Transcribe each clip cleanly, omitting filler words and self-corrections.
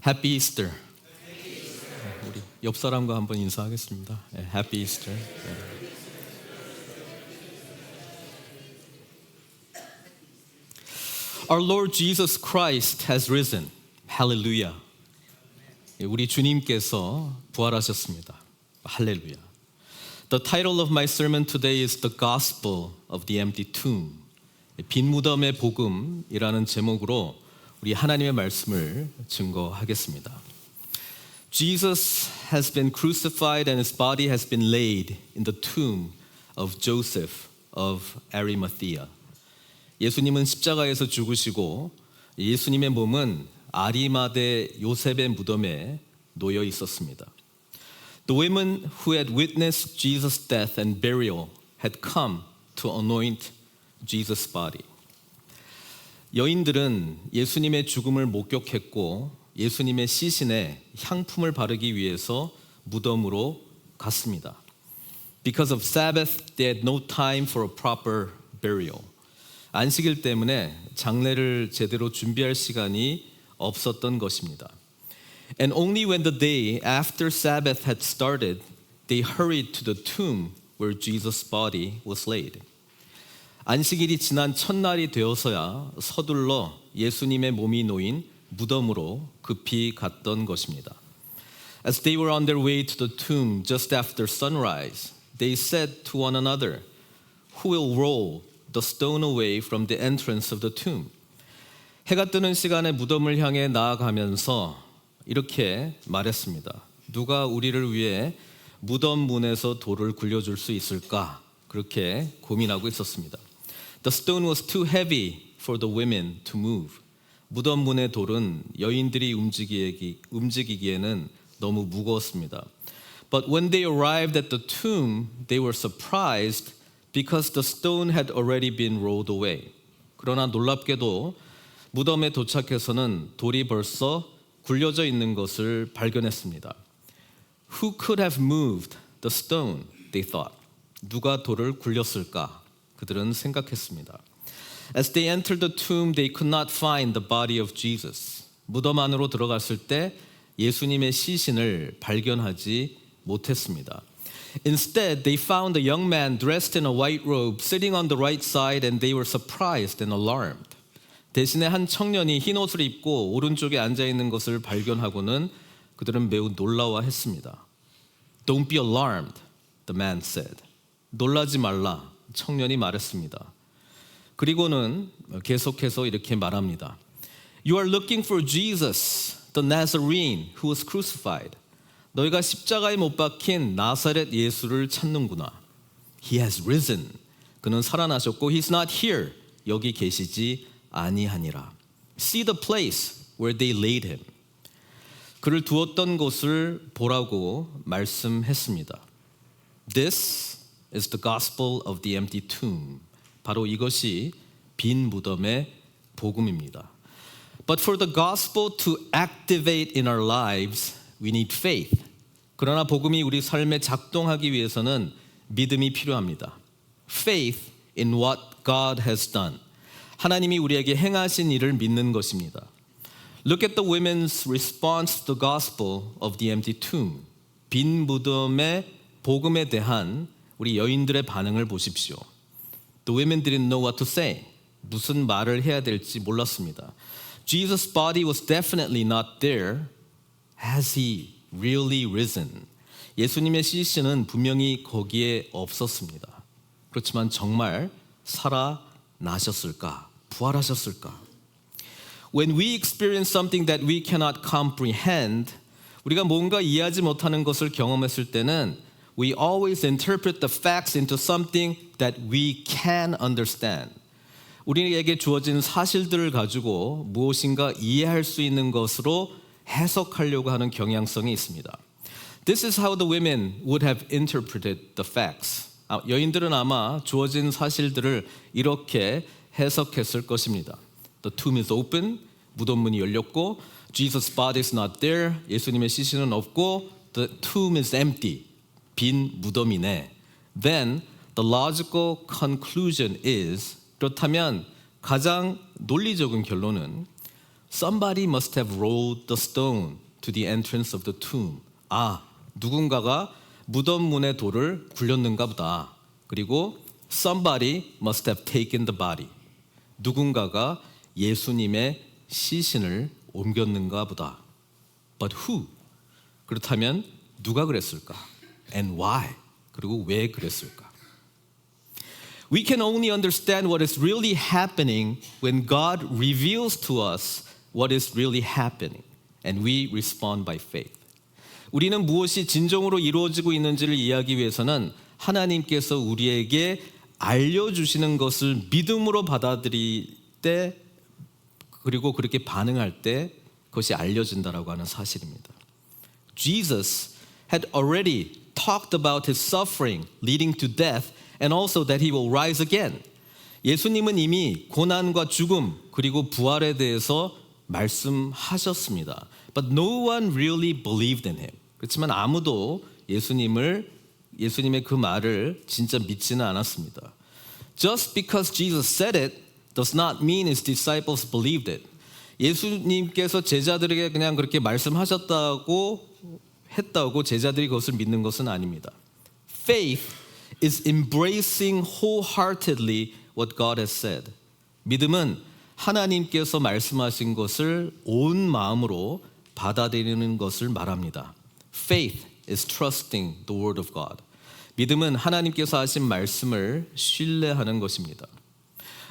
Happy Easter. 우리 옆 사람과 한번 인사하겠습니다. Happy Easter. Our Lord Jesus Christ has risen. Hallelujah. 우리 주님께서 부활하셨습니다. 할렐루야. The title of my sermon today is The Gospel of the Empty Tomb. 빈 무덤의 복음이라는 제목으로 우리 하나님의 말씀을 증거하겠습니다. Jesus has been crucified and his body has been laid in the tomb of Joseph of Arimathea. 예수님은 십자가에서 죽으시고 예수님의 몸은 아리마대 요셉의 무덤에 놓여 있었습니다. The women who had witnessed Jesus' death and burial had come to anoint Jesus' body. 여인들은 예수님의 죽음을 목격했고 예수님의 시신에 향품을 바르기 위해서 무덤으로 갔습니다. Because of Sabbath, they had no time for a proper burial. 안식일 때문에 장례를 제대로 준비할 시간이 없었던 것입니다. And only when the day after Sabbath had started, they hurried to the tomb where Jesus' body was laid. 안식일이 지난 첫날이 되어서야 서둘러 예수님의 몸이 놓인 무덤으로 급히 갔던 것입니다. As they were on their way to the tomb just after sunrise, they said to one another, "Who will roll the stone away from the entrance of the tomb?" 해가 뜨는 시간에 무덤을 향해 나아가면서 이렇게 말했습니다. 누가 우리를 위해 무덤 문에서 돌을 굴려줄 수 있을까? 그렇게 고민하고 있었습니다. The stone was too heavy for the women to move. 무덤 문의 돌은 여인들이 움직이기에는 너무 무거웠습니다. But when they arrived at the tomb, they were surprised because the stone had already been rolled away. 그러나 놀랍게도 무덤에 도착해서는 돌이 벌써 굴려져 있는 것을 발견했습니다. Who could have moved the stone? They thought. 누가 돌을 굴렸을까? 그들은 생각했습니다. As they entered the tomb, they could not find the body of Jesus. 무덤 안으로 들어갔을 때 예수님의 시신을 발견하지 못했습니다. Instead, they found a young man dressed in a white robe sitting on the right side, and they were surprised and alarmed. 대신에 한 청년이 흰 옷을 입고 오른쪽에 앉아 있는 것을 발견하고는 그들은 매우 놀라워했습니다. Don't be alarmed, the man said. 놀라지 말라, 청년이 말했습니다. 그리고는 계속해서 이렇게 말합니다. You are looking for Jesus, the Nazarene, who was crucified. 너희가 십자가에 못 박힌 나사렛 예수를 찾는구나. He has risen. 그는 살아나셨고 He's not here. 여기 계시지 아니하니라. See the place where they laid him. 그를 두었던 곳을 보라고 말씀했습니다. This is the gospel of the empty tomb. 바로 이것이 빈 무덤의 복음입니다. But for the gospel to activate in our lives, we need faith. 그러나 복음이 우리 삶에 작동하기 위해서는 믿음이 필요합니다. Faith in what God has done. 하나님이 우리에게 행하신 일을 믿는 것입니다. Look at the women's response to the gospel of the empty tomb. 빈 무덤의 복음에 대한 우리 여인들의 반응을 보십시오. The women didn't know what to say. 무슨 말을 해야 될지 몰랐습니다. Jesus' body was definitely not there. Has he really risen? 예수님의 시신은 분명히 거기에 없었습니다. 그렇지만 정말 살아나셨을까? 부활하셨을까? When we experience something that we cannot comprehend, 우리가 뭔가 이해하지 못하는 것을 경험했을 때는 we always interpret the facts into something that we can understand. 우리에게 주어진 사실들을 가지고 무엇인가 이해할 수 있는 것으로 해석하려고 하는 경향성이 있습니다. This is how the women would have interpreted the facts. 여인들은 아마 주어진 사실들을 이렇게 해석했을 것입니다. The tomb is open. 무덤 문이 열렸고 Jesus' body is not there. 예수님의 시신은 없고 the tomb is empty. 빈 무덤이네. Then the logical conclusion is 그렇다면 가장 논리적인 결론은 Somebody must have rolled the stone to the entrance of the tomb. 누군가가 무덤 문의 돌을 굴렸는가 보다. 그리고 somebody must have taken the body. 누군가가 예수님의 시신을 옮겼는가 보다. But who? 그렇다면 누가 그랬을까? And why? 그리고 왜 그랬을까? We can only understand what is really happening when God reveals to us what is really happening, and we respond by faith. 우리는 무엇이 진정으로 이루어지고 있는지를 이해하기 위해서는 하나님께서 우리에게 알려주시는 것을 믿음으로 받아들일 때, 그리고 그렇게 반응할 때 그것이 알려진다라고 하는 사실입니다. Jesus had already talked about his suffering leading to death and also that he will rise again. 예수님은 이미 고난과 죽음 그리고 부활에 대해서 말씀하셨습니다. But no one really believed in him. 그렇지만 아무도 예수님의 그 말을 진짜 믿지는 않았습니다. Just because Jesus said it does not mean his disciples believed it. 예수님께서 제자들에게 그냥 그렇게 말씀하셨다고 했다고 제자들이 그것을 믿는 것은 아닙니다. Faith is embracing wholeheartedly what God has said. 믿음은 하나님께서 말씀하신 것을 온 마음으로 받아들이는 것을 말합니다. Faith is trusting the word of God. 믿음은 하나님께서 하신 말씀을 신뢰하는 것입니다.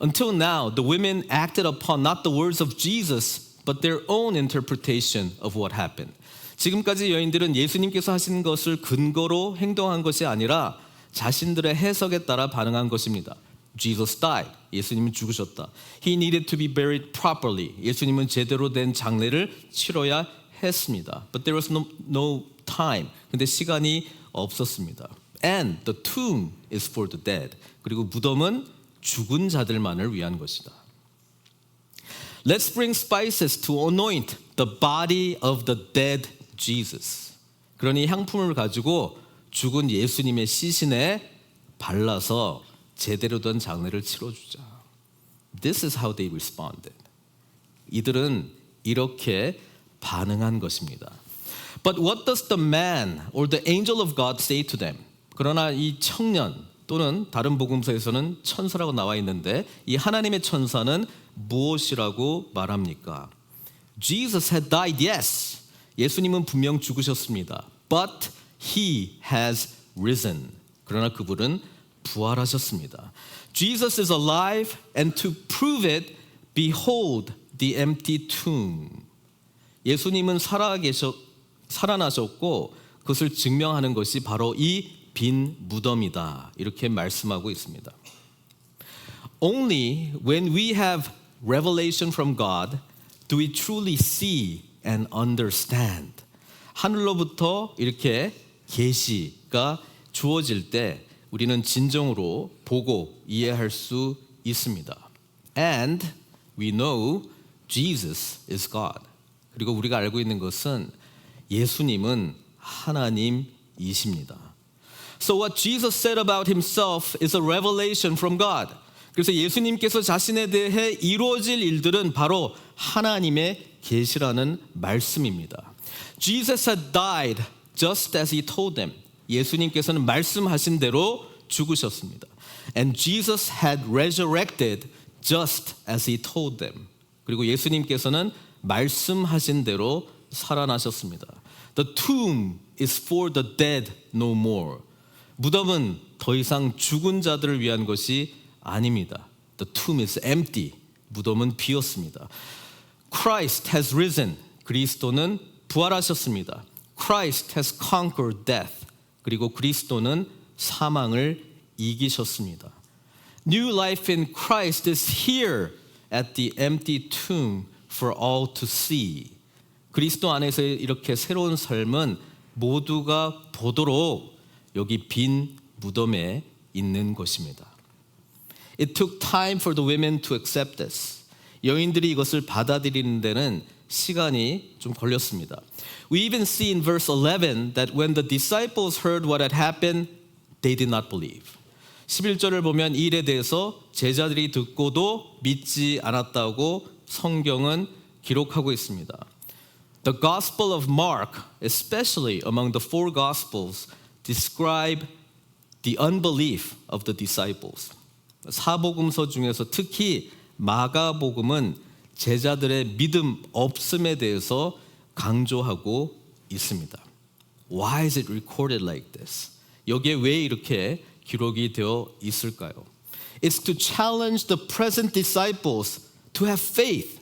Until now, the women acted upon not the words of Jesus, but their own interpretation of what happened. 지금까지 여인들은 예수님께서 하신 것을 근거로 행동한 것이 아니라 자신들의 해석에 따라 반응한 것입니다. Jesus died. 예수님은 죽으셨다. He needed to be buried properly. 예수님은 제대로 된 장례를 치러야 했습니다. But there was no time. 근데 시간이 없었습니다. And the tomb is for the dead. 그리고 무덤은 죽은 자들만을 위한 것이다. Let's bring spices to anoint the body of the dead Jesus. 그러니 향품을 가지고 죽은 예수님의 시신에 발라서 제대로 된 장례를 치러주자. This is how they responded. 이들은 이렇게 반응한 것입니다. But what does the man or the angel of God say to them? 그러나 이 청년 또는 다른 복음서에서는 천사라고 나와 있는데 이 하나님의 천사는 무엇이라고 말합니까? Jesus had died, yes. 예수님은 분명 죽으셨습니다. But he has risen. 그러나 그분은 부활하셨습니다. Jesus is alive, and to prove it, behold the empty tomb. 예수님은 살아나셨고 그것을 증명하는 것이 바로 이 빈 무덤이다. 이렇게 말씀하고 있습니다. Only when we have revelation from God do we truly see and understand. 하늘로부터 이렇게 계시가 주어질 때 우리는 진정으로 보고 이해할 수 있습니다. And we know Jesus is God. 그리고 우리가 알고 있는 것은 예수님은 하나님이십니다. So what Jesus said about himself is a revelation from God. 그래서 예수님께서 자신에 대해 이루어질 일들은 바로 하나님의 계시라는 말씀입니다. Jesus had died just as he told them. 예수님께서는 말씀하신 대로 죽으셨습니다. And Jesus had resurrected just as he told them. 그리고 예수님께서는 말씀하신 대로 살아나셨습니다. The tomb is for the dead no more. 무덤은 더 이상 죽은 자들을 위한 것이 아닙니다. The tomb is empty. 무덤은 비었습니다. Christ has risen. 그리스도는 부활하셨습니다. Christ has conquered death. 그리고 그리스도는 사망을 이기셨습니다. New life in Christ is here at the empty tomb for all to see. 그리스도 안에서 이렇게 새로운 삶은 모두가 보도록 여기 빈 무덤에 있는 것입니다. It took time for the women to accept this. 여인들이 이것을 받아들이는 데는 시간이 좀 걸렸습니다. We even see in verse 11 that when the disciples heard what had happened, they did not believe. 11절을 보면 이 일에 대해서 제자들이 듣고도 믿지 않았다고 성경은 기록하고 있습니다. The Gospel of Mark, especially among the four Gospels, describe the unbelief of the disciples. 사복음서 중에서 특히 마가복음은 제자들의 믿음 없음에 대해서 강조하고 있습니다. Why is it recorded like this? 여기에 왜 이렇게 기록이 되어 있을까요? It's to challenge the present disciples to have faith.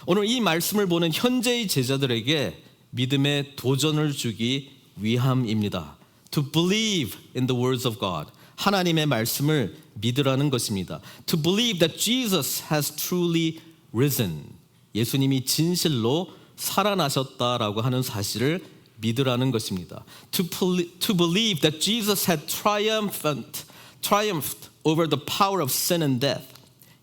오늘 이 말씀을 보는 현재의 제자들에게 믿음의 도전을 주기 위함입니다. To believe in the words of God. 하나님의 말씀을 믿으라는 것입니다. To believe that Jesus has truly risen. 예수님이 진실로 살아나셨다라고 하는 사실을 믿으라는 것입니다. To believe that Jesus had triumphed over the power of sin and death.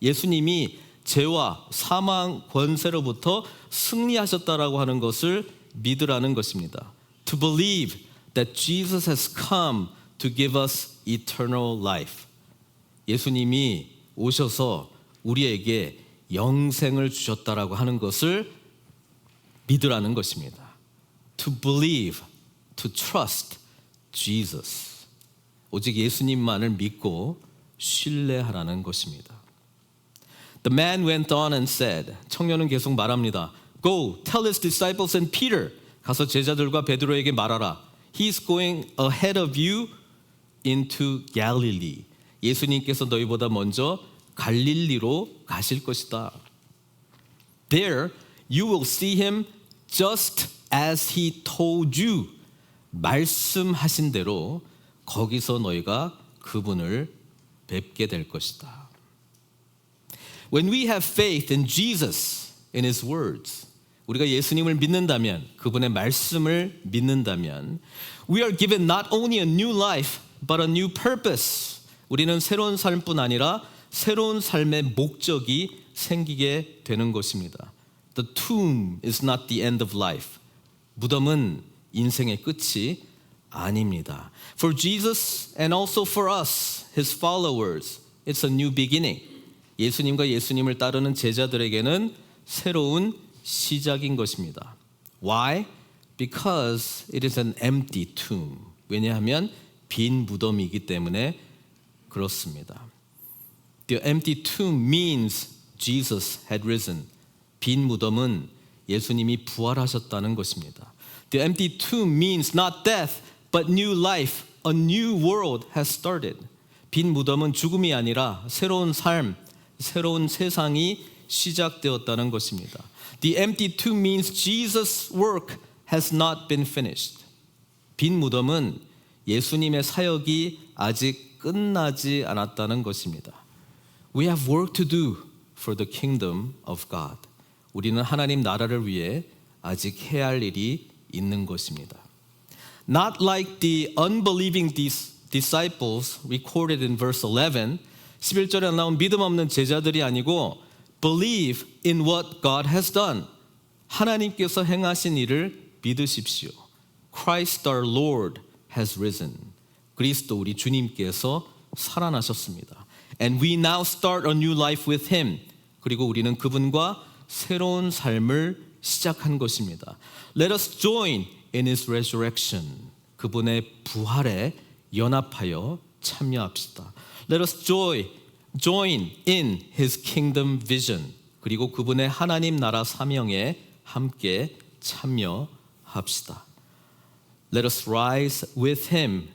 예수님이 죄와 사망 권세로부터 승리하셨다라고 하는 것을 믿으라는 것입니다. To believe that Jesus has come to give us eternal life. 예수님이 오셔서 우리에게 영생을 주셨다라고 하는 것을 믿으라는 것입니다. To believe, to trust Jesus. 오직 예수님만을 믿고 신뢰하라는 것입니다. The man went on and said, 청년은 계속 말합니다. Go, tell his disciples and Peter. 가서 제자들과 베드로에게 말하라. He's going ahead of you into Galilee. 예수님께서 너희보다 먼저 갈릴리로 가실 것이다. There you will see him just as he told you. 말씀하신 대로 거기서 너희가 그분을 뵙게 될 것이다. When we have faith in Jesus, in his words, 우리가 예수님을 믿는다면, 그분의 말씀을 믿는다면, we are given not only a new life, but a new purpose. 우리는 새로운 삶뿐 아니라 새로운 삶의 목적이 생기게 되는 것입니다. The tomb is not the end of life. 무덤은 인생의 끝이 아닙니다. For Jesus and also for us, his followers, it's a new beginning. 예수님과 예수님을 따르는 제자들에게는 새로운 시작인 것입니다. Why? Because it is an empty tomb. 왜냐하면 빈 무덤이기 때문에 그렇습니다. The empty tomb means Jesus had risen. 빈 무덤은 예수님이 부활하셨다는 것입니다. The empty tomb means not death, but new life. A new world has started. 빈 무덤은 죽음이 아니라 새로운 삶, 새로운 세상이 시작되었다는 것입니다. The empty tomb means Jesus' work has not been finished. 빈 무덤은 예수님의 사역이 아직 끝나지 않았다는 것입니다. We have work to do for the kingdom of God. 우리는 하나님 나라를 위해 아직 해야 할 일이 있는 것입니다. Not like the unbelieving disciples recorded in verse 11. 11절에 나온 믿음 없는 제자들이 아니고 believe in what God has done. 하나님께서 행하신 일을 믿으십시오. Christ our Lord has risen. 그리스도 우리 주님께서 살아나셨습니다. And we now start a new life with him. 그리고 우리는 그분과 새로운 삶을 시작한 것입니다. Let us join in his resurrection. 그분의 부활에 연합하여 참여합시다. Let us join in his kingdom vision. 그리고 그분의 하나님 나라 사명에 함께 참여합시다. Let us rise with him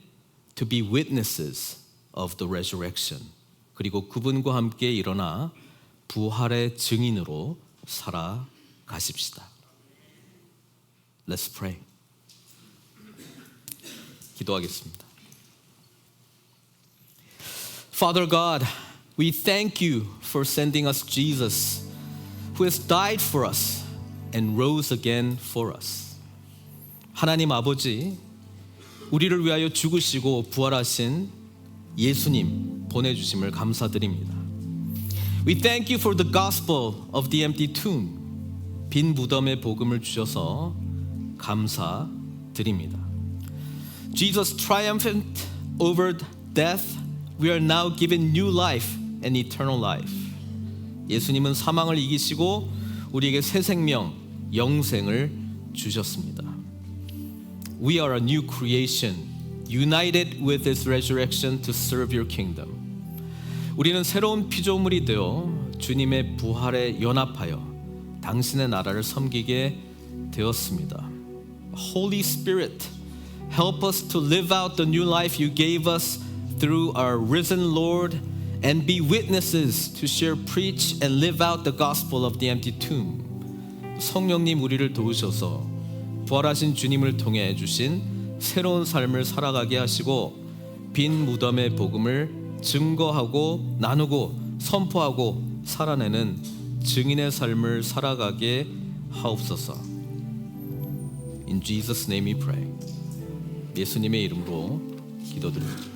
to be witnesses of the resurrection. 그리고 그분과 함께 일어나 부활의 증인으로 살아가십시다. Let's pray. 기도하겠습니다. Father God, we thank you for sending us Jesus, who has died for us and rose again for us. 하나님 아버지, 우리를 위하여 죽으시고 부활하신 예수님 보내주심을 감사드립니다. We thank you for the gospel of the empty tomb. 빈 무덤의 복음을 주셔서 감사드립니다. Jesus triumphed over death. We are now given new life and eternal life. 예수님은 사망을 이기시고 우리에게 새 생명, 영생을 주셨습니다. We are a new creation, united with His resurrection to serve your kingdom. 우리는 새로운 피조물이 되어 주님의 부활에 연합하여 당신의 나라를 섬기게 되었습니다. Holy Spirit, help us to live out the new life you gave us through our risen Lord and be witnesses to share, preach and live out the gospel of the empty tomb. 성령님 우리를 도우셔서 부활하신 주님을 통해 주신 새로운 삶을 살아가게 하시고 빈 무덤의 복음을 증거하고 나누고 선포하고 살아내는 증인의 삶을 살아가게 하옵소서. In Jesus' name we pray. 예수님의 이름으로 기도드립니다.